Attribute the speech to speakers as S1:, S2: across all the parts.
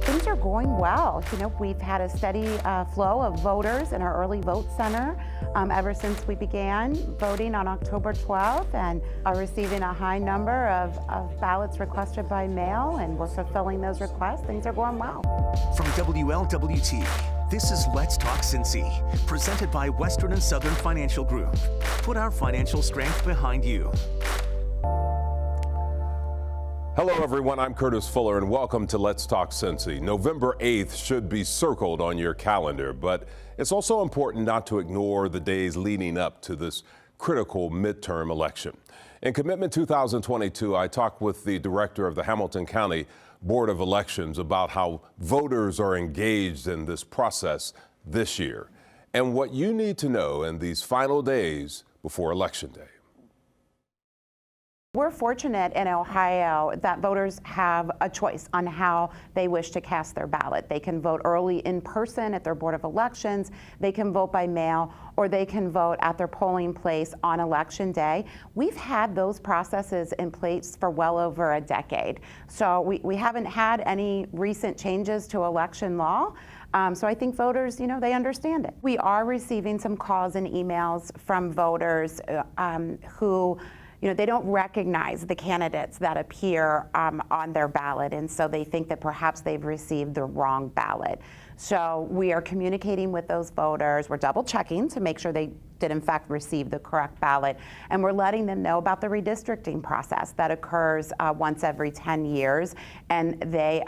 S1: Things are going well. You know, we've had a steady flow of voters in our early vote center ever since we began voting on October 12th, and are receiving a high number of ballots requested by mail, and we're fulfilling those requests. Things are going well.
S2: From WLWT, this is Let's Talk Cincy, presented by Western and Southern Financial Group. Put our financial strength behind you.
S3: Hello everyone, I'm Curtis Fuller and welcome to Let's Talk Cincy. November 8th should be circled on your calendar, but it's also important not to ignore the days leading up to this critical midterm election. In Commitment 2022, I talked with the director of the Hamilton County Board of Elections about how voters are engaged in this process this year and what you need to know in these final days before Election Day.
S1: We're fortunate in Ohio that voters have a choice on how they wish to cast their ballot. They can vote early in person at their Board of Elections, they can vote by mail, or they can vote at their polling place on Election Day. We've had those processes in place for well over a decade. So we haven't had any recent changes to election law. So I think voters, you know, they understand it. We are receiving some calls and emails from voters who, you know, they don't recognize the candidates that appear on their ballot, and so they think that perhaps they've received the wrong ballot. So we are communicating with those voters. We're double checking to make sure they did in fact receive the correct ballot, and we're letting them know about the redistricting process that occurs once every 10 years, and they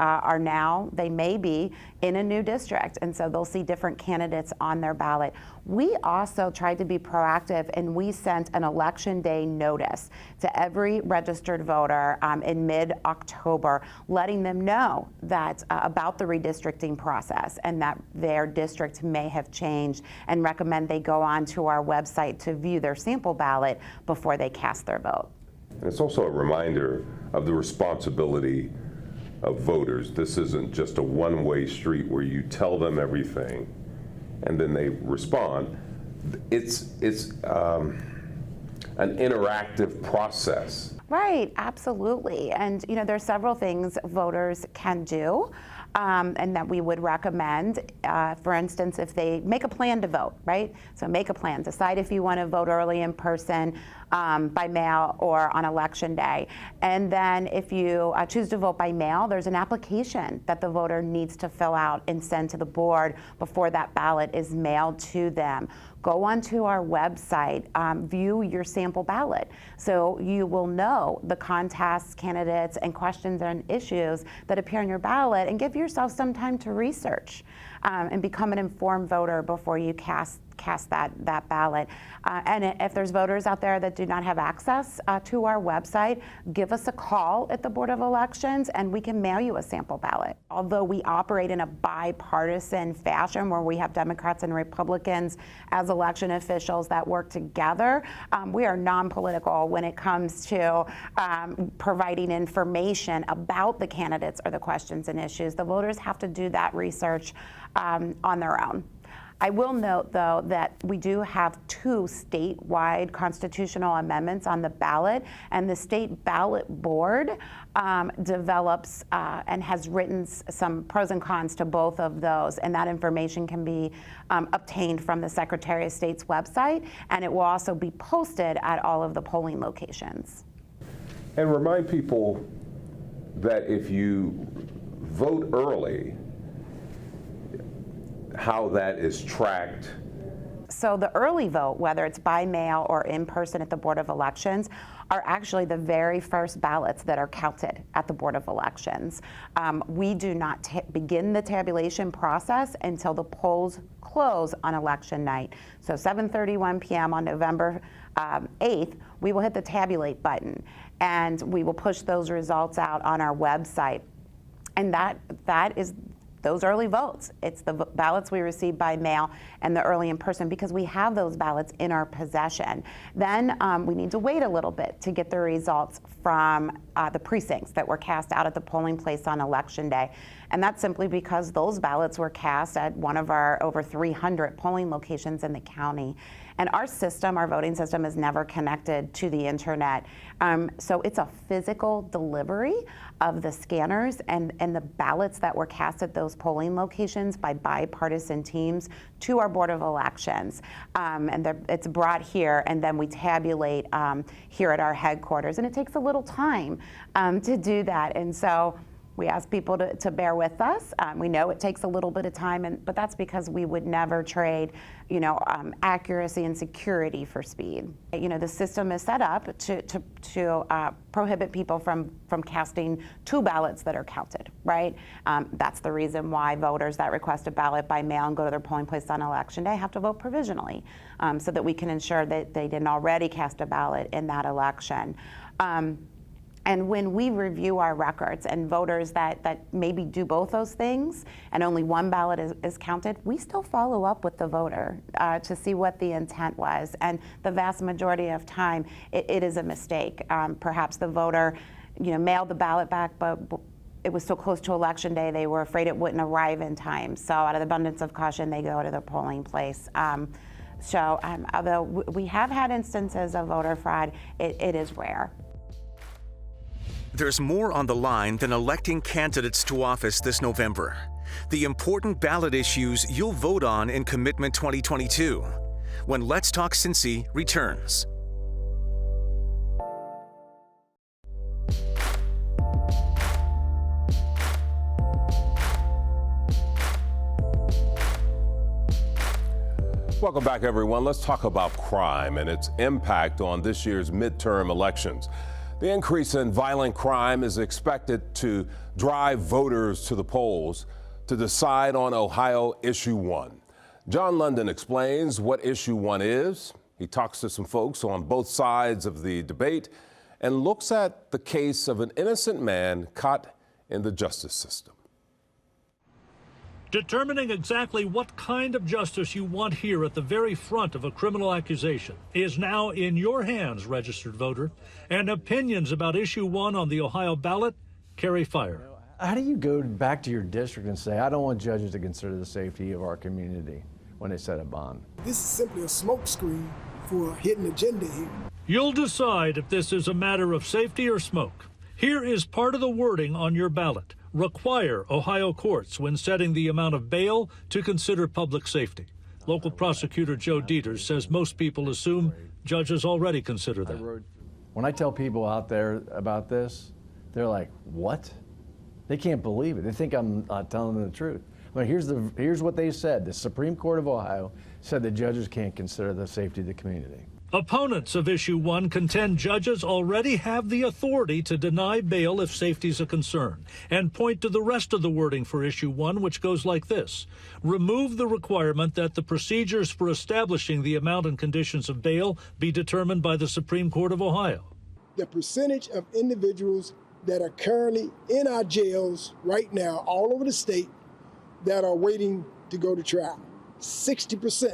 S1: may be in a new district, and so they'll see different candidates on their ballot. We also tried to be proactive, and we sent an Election Day notice to every registered voter in mid-October, letting them know that about the redistricting process and that their district may have changed, and recommend they go on to our website to view their sample ballot before they cast their vote.
S3: And it's also a reminder of the responsibility of voters. This isn't just a one-way street where you tell them everything and then they respond. It's an interactive process.
S1: Right, absolutely. And you know, there's several things voters can do and that we would recommend. For instance, if they make a plan to vote, right? So make a plan, decide if you want to vote early in person, by mail, or on Election Day. And then if you choose to vote by mail, there's an application that the voter needs to fill out and send to the board before that ballot is mailed to them. Go onto our website, view your sample ballot, so you will know the contests, candidates, and questions and issues that appear on your ballot, and give yourself some time to research and become an informed voter before you cast that ballot. And if there's voters out there that do not have access to our website, give us a call at the Board of Elections and we can mail you a sample ballot. Although we operate in a bipartisan fashion where we have Democrats and Republicans as election officials that work together, we are non-political when it comes to providing information about the candidates or the questions and issues. The voters have to do that research on their own. I will note, though, that we do have 2 statewide constitutional amendments on the ballot, and the State Ballot Board develops and has written some pros and cons to both of those, and that information can be obtained from the Secretary of State's website, and it will also be posted at all of the polling locations.
S3: And remind people that if you vote early, how that is tracked.
S1: So the early vote, whether it's by mail or in person at the Board of Elections, are actually the very first ballots that are counted at the Board of Elections. We do not begin the tabulation process until the polls close on election night. So 7:31 p.m. on November 8th, we will hit the tabulate button, and we will push those results out on our website. And that is those early votes. It's the ballots we receive by mail and the early in person, because we have those ballots in our possession. Then we need to wait a little bit to get the results from the precincts that were cast out at the polling place on Election Day. And that's simply because those ballots were cast at one of our over 300 polling locations in the county. And our system, our voting system, is never connected to the internet. So it's a physical delivery of the scanners and the ballots that were cast at those polling locations by bipartisan teams to our Board of Elections. And it's brought here, and then we tabulate here at our headquarters. And it takes a little time to do that. And so we ask people to bear with us. We know it takes a little bit of time, but that's because we would never trade, accuracy and security for speed. The system is set up to prohibit people from casting two ballots that are counted, right? That's the reason why voters that request a ballot by mail and go to their polling place on Election Day have to vote provisionally, so that we can ensure that they didn't already cast a ballot in that election. And when we review our records and voters that maybe do both those things and only one ballot is counted, we still follow up with the voter to see what the intent was. And the vast majority of time, it is a mistake. Perhaps the voter, mailed the ballot back, but it was so close to Election Day, they were afraid it wouldn't arrive in time. So out of the abundance of caution, they go to the polling place. Although we have had instances of voter fraud, it is rare.
S2: There's more on the line than electing candidates to office this November. The important ballot issues you'll vote on in Commitment 2022. When Let's Talk Cincy returns.
S3: Welcome back, everyone. Let's talk about crime and its impact on this year's midterm elections. The increase in violent crime is expected to drive voters to the polls to decide on Ohio Issue 1. John London explains what Issue 1 is. He talks to some folks on both sides of the debate and looks at the case of an innocent man caught in the justice system.
S4: Determining exactly what kind of justice you want here at the very front of a criminal accusation is now in your hands, registered voter, and opinions about Issue 1 on the Ohio ballot carry fire.
S5: How do you go back to your district and say, I don't want judges to consider the safety of our community when they set a bond?
S6: This is simply a smokescreen for a hidden agenda here.
S4: You'll decide if this is a matter of safety or smoke. Here is part of the wording on your ballot. Require Ohio courts, when setting the amount of bail, to consider public safety. Local prosecutor Joe Dieters says most people assume judges already consider that.
S5: When I tell people out there about this, they're like, what? They can't believe it. They think I'm not telling them the truth. But here's what they said. The Supreme Court of Ohio said that judges can't consider the safety of the community.
S4: Opponents of Issue 1 contend judges already have the authority to deny bail if safety is a concern, and point to the rest of the wording for Issue 1, which goes like this. Remove the requirement that the procedures for establishing the amount and conditions of bail be determined by the Supreme Court of Ohio.
S6: The percentage of individuals that are currently in our jails right now, all over the state, that are waiting to go to trial, 60%.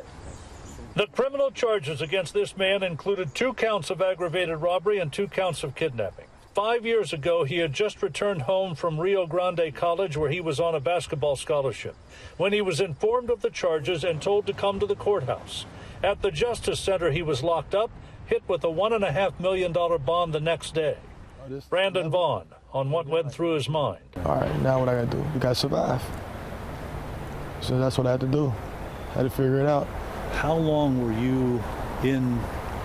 S4: The criminal charges against this man included 2 counts of aggravated robbery and 2 counts of kidnapping. 5 years ago, he had just returned home from Rio Grande College, where he was on a basketball scholarship, when he was informed of the charges and told to come to the courthouse. At the Justice Center, he was locked up, hit with a $1.5 million bond the next day. Brandon Vaughn on what went through his mind.
S7: All right, now what I gotta do? We gotta survive. So that's what I had to do. I had to figure it out.
S8: How long were you in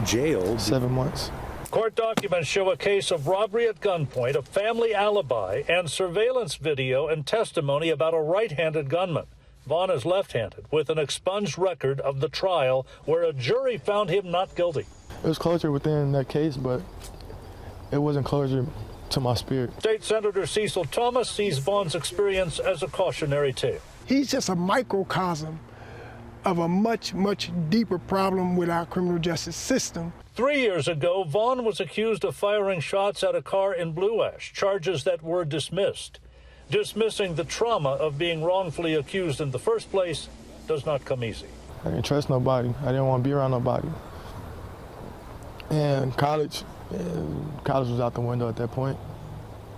S8: jail?
S7: 7 months.
S4: Court documents show a case of robbery at gunpoint, a family alibi, and surveillance video and testimony about a right-handed gunman. Vaughn is left-handed, with an expunged record of the trial where a jury found him not guilty.
S7: It was closure within that case, but it wasn't closure to my spirit.
S4: State Senator Cecil Thomas sees Vaughn's experience as a cautionary tale.
S6: He's just a microcosm of a much, much deeper problem with our criminal justice system.
S4: 3 years ago, Vaughn was accused of firing shots at a car in Blue Ash, charges that were dismissed. Dismissing the trauma of being wrongfully accused in the first place does not come easy.
S7: I didn't trust nobody. I didn't want to be around nobody. And college was out the window at that point.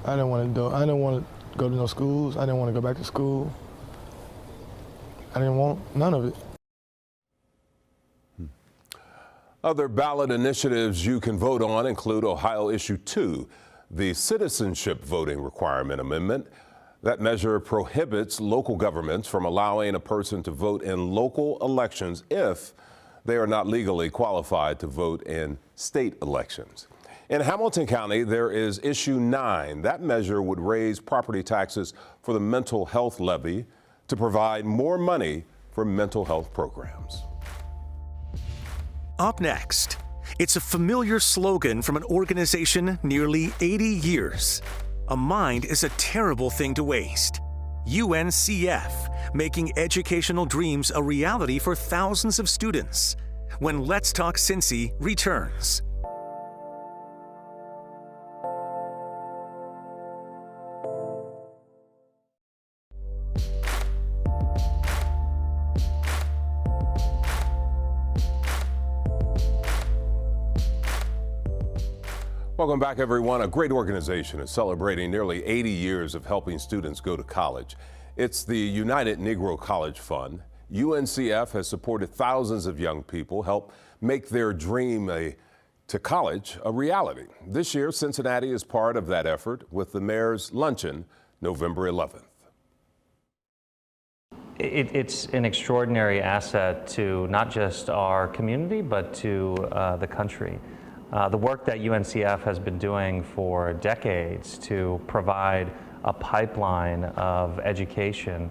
S7: I didn't want to go to no schools. I didn't want to go back to school. I didn't want none of it.
S3: Other ballot initiatives you can vote on include Ohio Issue 2, the Citizenship Voting Requirement Amendment. That measure prohibits local governments from allowing a person to vote in local elections if they are not legally qualified to vote in state elections. In Hamilton County, there is Issue 9. That measure would raise property taxes for the mental health levy to provide more money for mental health programs.
S2: Up next, it's a familiar slogan from an organization nearly 80 years. A mind is a terrible thing to waste. UNCF, making educational dreams a reality for thousands of students. When Let's Talk Cincy returns.
S3: Welcome back, everyone. A great organization is celebrating nearly 80 years of helping students go to college. It's the United Negro College Fund. UNCF has supported thousands of young people, help make their dream to college a reality. This year, Cincinnati is part of that effort with the Mayor's Luncheon, November 11th.
S9: It's an extraordinary asset to not just our community, but to the country. The work that UNCF has been doing for decades to provide a pipeline of education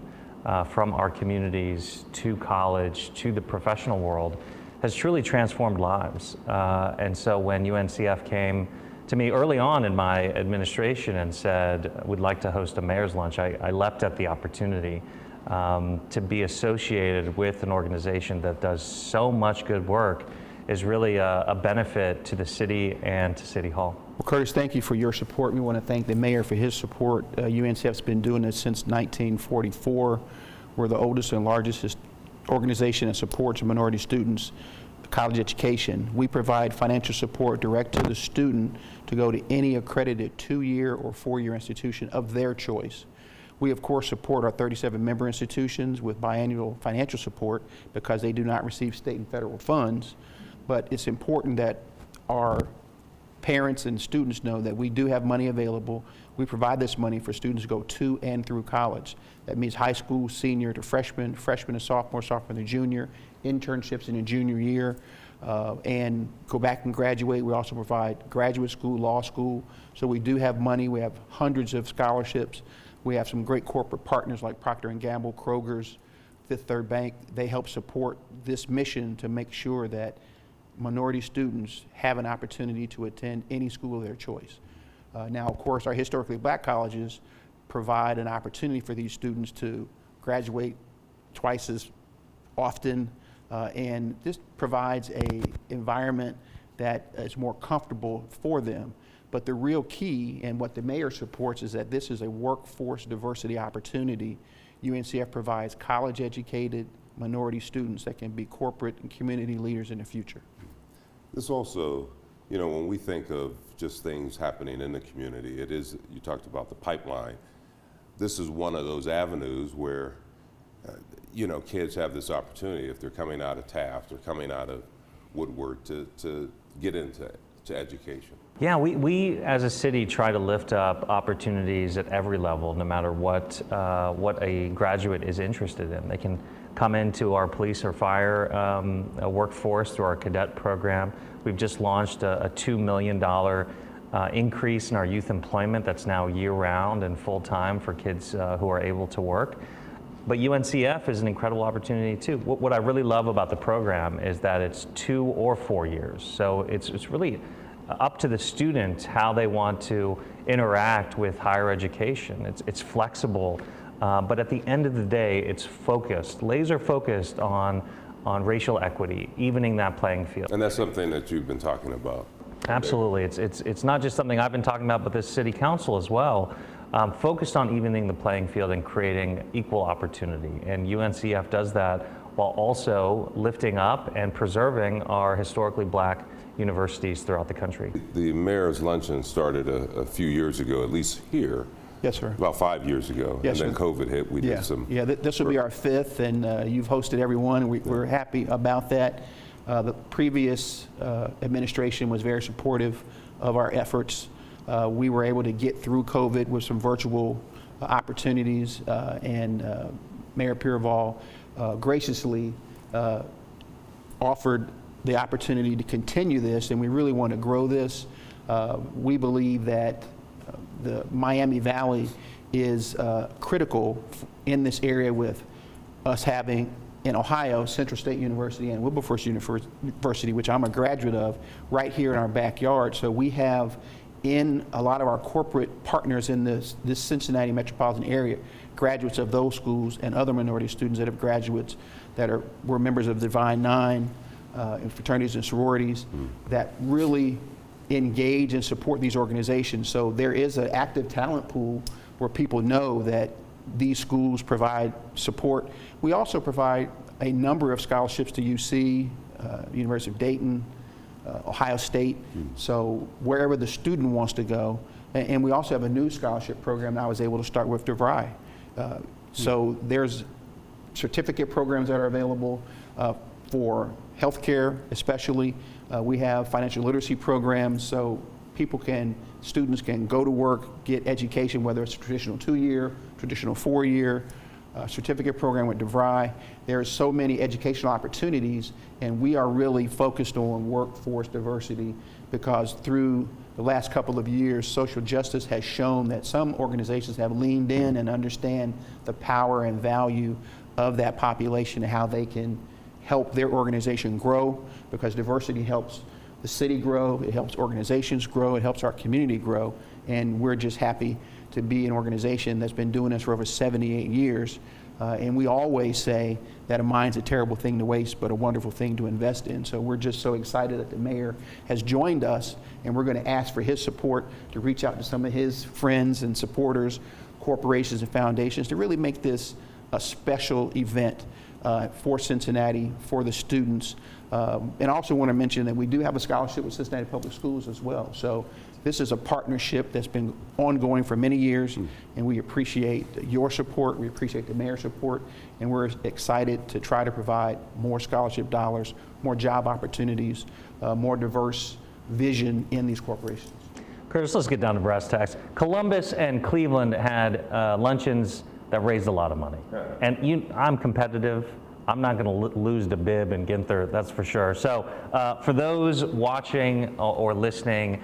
S9: from our communities to college, to the professional world, has truly transformed lives. And so when UNCF came to me early on in my administration and said, we'd like to host a mayor's lunch, I leapt at the opportunity to be associated with an organization that does so much good work is really a benefit to the city and to City Hall.
S10: Well, Curtis, thank you for your support. We want to thank the mayor for his support. UNCF's been doing this since 1944. We're the oldest and largest organization that supports minority students' college education. We provide financial support direct to the student to go to any accredited 2-year or 4-year institution of their choice. We, of course, support our 37 member institutions with biannual financial support because they do not receive state and federal funds. But it's important that our parents and students know that we do have money available. We provide this money for students to go to and through college. That means high school, senior to freshman, freshman to sophomore, sophomore to junior, internships in your junior year, and go back and graduate. We also provide graduate school, law school. So we do have money. We have hundreds of scholarships. We have some great corporate partners like Procter & Gamble, Kroger's, Fifth Third Bank. They help support this mission to make sure that minority students have an opportunity to attend any school of their choice. Now, of course, our historically black colleges provide an opportunity for these students to graduate twice as often, and this provides an environment that is more comfortable for them. But the real key, and what the mayor supports, is that this is a workforce diversity opportunity. UNCF provides college-educated minority students that can be corporate and community leaders in the future.
S3: This also, you know, when we think of just things happening in the community, it is, you talked about the pipeline. This is one of those avenues where, you know, kids have this opportunity if they're coming out of Taft or coming out of Woodward to get into education.
S9: Yeah, we as a city try to lift up opportunities at every level, no matter what a graduate is interested in. They can come into our police or fire workforce through our cadet program. We've just launched a $2 million increase in our youth employment that's now year-round and full-time for kids who are able to work. But UNCF is an incredible opportunity too. What I really love about the program is that it's 2 or 4 years. So it's really up to the student how they want to interact with higher education. It's flexible, but at the end of the day, it's focused, laser focused on racial equity, evening that playing field.
S3: And that's something that you've been talking about.
S9: Absolutely, it's not just something I've been talking about, but the city council as well, focused on evening the playing field and creating equal opportunity. And UNCF does that while also lifting up and preserving our historically black universities throughout the country.
S3: The Mayor's Luncheon started a few years ago, at least here.
S10: Yes, sir.
S3: About 5 years ago.
S10: Yes,
S3: and then
S10: sir.
S3: COVID hit. We did some.
S10: Yeah, this will be our 5th, and you've hosted everyone. We're happy about that. The previous administration was very supportive of our efforts. We were able to get through COVID with some virtual opportunities, and Mayor Pureval graciously offered the opportunity to continue this, and we really want to grow this. We believe that the Miami Valley is critical in this area, with us having in Ohio, Central State University and Wilberforce University, which I'm a graduate of, right here in our backyard. So we have in a lot of our corporate partners in this Cincinnati metropolitan area, graduates of those schools and other minority students that have graduates that were members of the Divine Nine and fraternities and sororities that really engage and support these organizations. So there is an active talent pool where people know that these schools provide support. We also provide a number of scholarships to UC, University of Dayton, Ohio State, so wherever the student wants to go. And we also have a new scholarship program that I was able to start with DeVry. So there's certificate programs that are available for healthcare especially. We have financial literacy programs, so students can go to work, get education, whether it's a traditional 2-year, traditional 4-year, certificate program with DeVry. There are so many educational opportunities, and we are really focused on workforce diversity because through the last couple of years, social justice has shown that some organizations have leaned in and understand the power and value of that population and how they can help their organization grow, because diversity helps the city grow, it helps organizations grow, it helps our community grow, and we're just happy to be an organization that's been doing this for over 78 years. And we always say that a mind's a terrible thing to waste, but a wonderful thing to invest in. So we're just so excited that the mayor has joined us, and we're going to ask for his support to reach out to some of his friends and supporters, corporations and foundations, to really make this a special event for Cincinnati, for the students. And I also want to mention that we do have a scholarship with Cincinnati Public Schools as well. So this is a partnership that's been ongoing for many years, and we appreciate your support, we appreciate the mayor's support, and we're excited to try to provide more scholarship dollars, more job opportunities, more diverse vision in these corporations.
S9: Curtis, let's get down to brass tacks. Columbus and Cleveland had luncheons that raised a lot of money. And I'm competitive. I'm not going to lose to Bibb and Ginther, that's for sure. So for those watching or listening,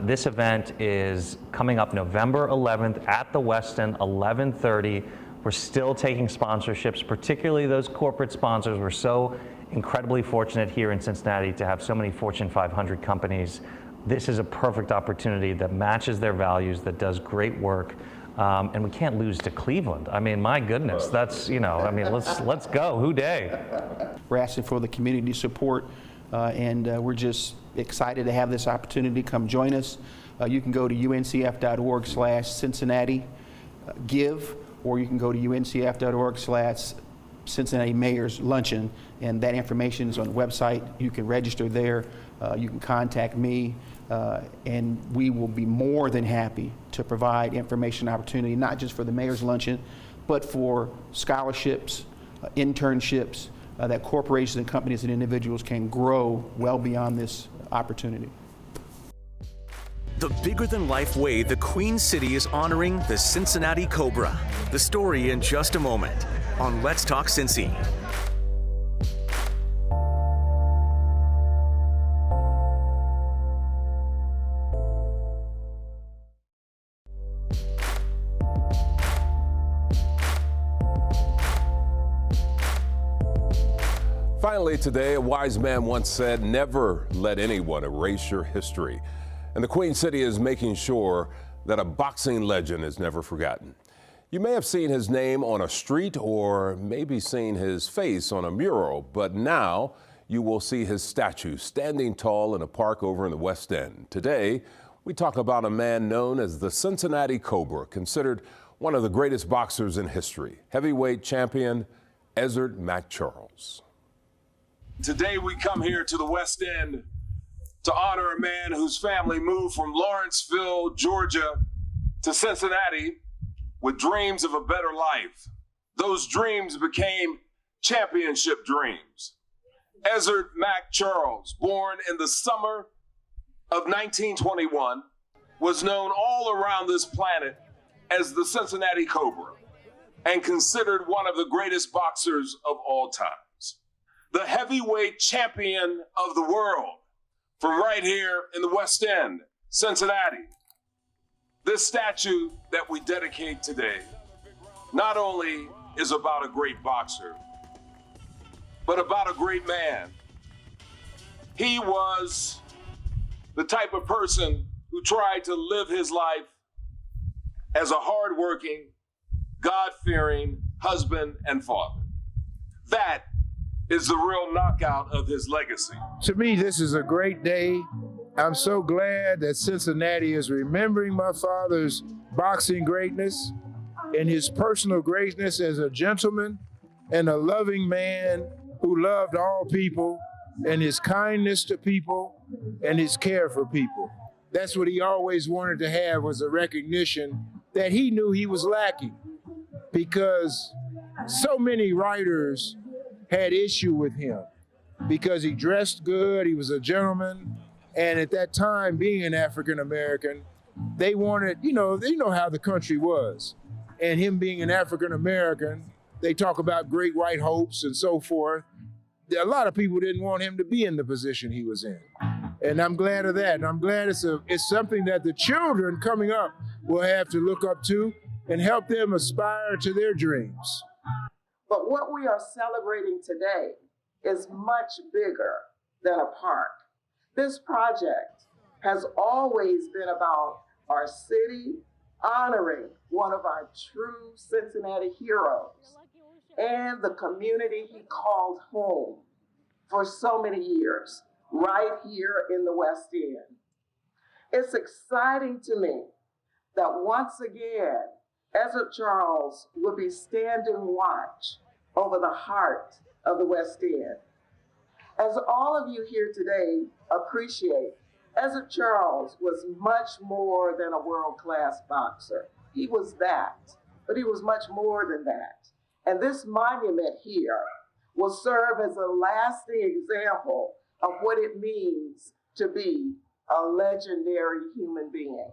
S9: this event is coming up November 11th at the Westin, 11:30. We're still taking sponsorships, particularly those corporate sponsors. We're so incredibly fortunate here in Cincinnati to have so many Fortune 500 companies. This is a perfect opportunity that matches their values, that does great work. And we can't lose to Cleveland. I mean, my goodness, that's, I mean, let's go. Who dey?
S10: We're asking for the community support, and we're just excited to have this opportunity. Come join us. You can go to uncf.org/Cincinnati give, or you can go to uncf.org/Cincinnati Mayor's Luncheon, and that information is on the website. You can register there. You can contact me. And we will be more than happy to provide information opportunity, not just for the Mayor's Luncheon, but for scholarships, internships, that corporations and companies and individuals can grow well beyond this opportunity.
S2: The bigger-than-life way the Queen City is honoring the Cincinnati Cobra. The story in just a moment on Let's Talk Cincy.
S3: Finally today, a wise man once said, never let anyone erase your history. And the Queen City is making sure that a boxing legend is never forgotten. You may have seen his name on a street or maybe seen his face on a mural, but now you will see his statue standing tall in a park over in the West End. Today, we talk about a man known as the Cincinnati Cobra, considered one of the greatest boxers in history, heavyweight champion Ezzard MacCharles.
S11: Today we come here to the West End to honor a man whose family moved from Lawrenceville, Georgia to Cincinnati with dreams of a better life. Those dreams became championship dreams. Ezzard Mack Charles, born in the summer of 1921, was known all around this planet as the Cincinnati Cobra and considered one of the greatest boxers of all times. The heavyweight champion of the world from right here in the West End, Cincinnati. This statue that we dedicate today not only is about a great boxer, but about a great man. He was the type of person who tried to live his life as a hardworking, God-fearing husband and father. That is the real knockout of his legacy.
S12: To me, this is a great day. I'm so glad that Cincinnati is remembering my father's boxing greatness and his personal greatness as a gentleman and a loving man who loved all people, and his kindness to people and his care for people. That's what he always wanted to have, was a recognition that he knew he was lacking, because so many writers had issue with him because he dressed good, he was a gentleman, and at that time, being an African American, they wanted, they know how the country was. And him being an African American, they talk about great white hopes and so forth. A lot of people didn't want him to be in the position he was in. And I'm glad of that. And I'm glad it's something that the children coming up will have to look up to and help them aspire to their dreams.
S13: But what we are celebrating today is much bigger than a park. This project has always been about our city honoring one of our true Cincinnati heroes and the community he called home for so many years, right here in the West End. It's exciting to me that once again, Ezzard Charles will be standing watch over the heart of the West End. As all of you here today appreciate, Ezzard Charles was much more than a world-class boxer. He was that, but he was much more than that. And this monument here will serve as a lasting example of what it means to be a legendary human being.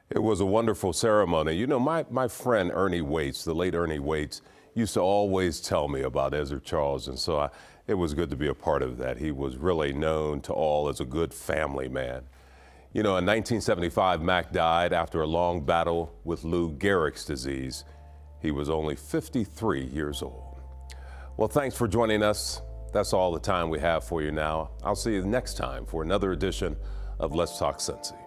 S3: It was a wonderful ceremony. My friend Ernie Waits, the late Ernie Waits, used to always tell me about Ezzard Charles, and so it was good to be a part of that. He was really known to all as a good family man. In 1975, Mack died after a long battle with Lou Gehrig's disease. He was only 53 years old. Well, thanks for joining us. That's all the time we have for you now. I'll see you next time for another edition of Let's Talk Cincy.